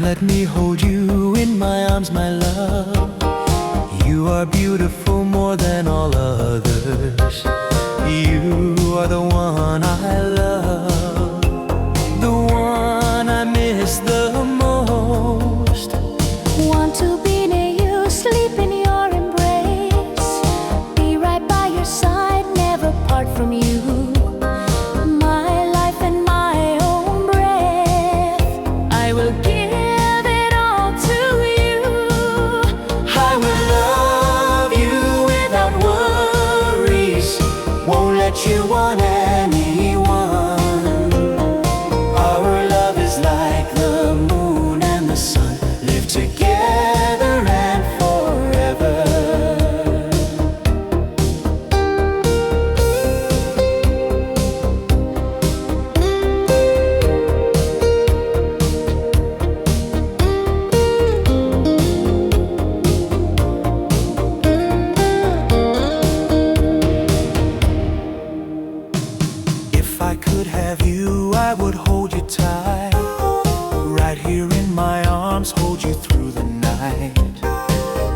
Let me hold you in my arms, my love. You are beautiful more than all others. You are the one I love, the one I miss the most. Want to be near you, sleep in your embrace, be right by your side, never part from you. My life and my own breath, I will give it all to you. I will love you without worries, won't let you want anyone. Our love is like the moon and the sun, live together and forever. If I could have you, I would hold you tight, right here in my arms, hold you through the night.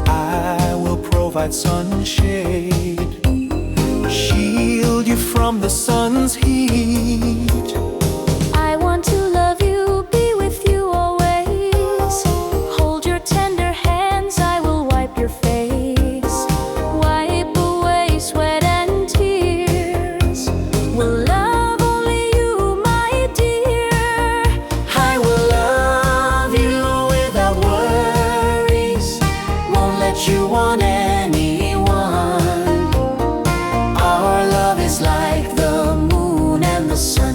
I will provide sunshade, shield you from the sun's heat. I want to love you, be with you always, hold your tender hands, I will wipe your face, wipe away sweat and tears. We'll love only you, my dear. I will love you without worries, won't let you want anyone. Our love is like the moon and the sun,